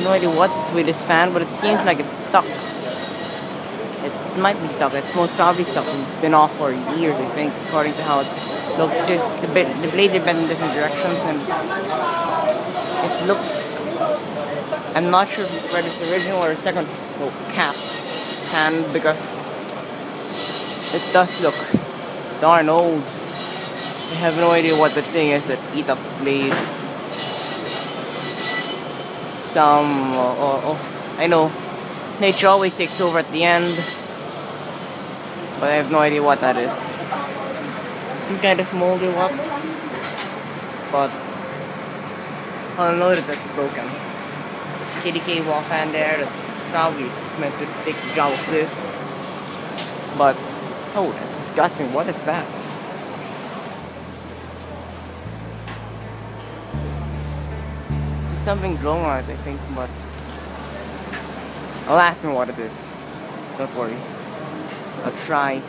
No idea what's with this fan, but it seems like it's stuck. It might be stuck. It's most probably stuck. It's been off for years, I think, according to how it looks. The blades are bent in different directions, and it looks. I'm not sure if it's whether it's original or a second capped fan, because it does look darn old. I have no idea what the thing is that eat up the blade. I know nature always takes over at the end, but I have no idea what that is. Some kind of mold or what, but I'll know that that's broken. KDK wall fan there that probably is meant to take the job of this, but oh, that's disgusting. What is that? There's something glowing on it, I think, but I'll ask him what it is. Don't worry. I'll try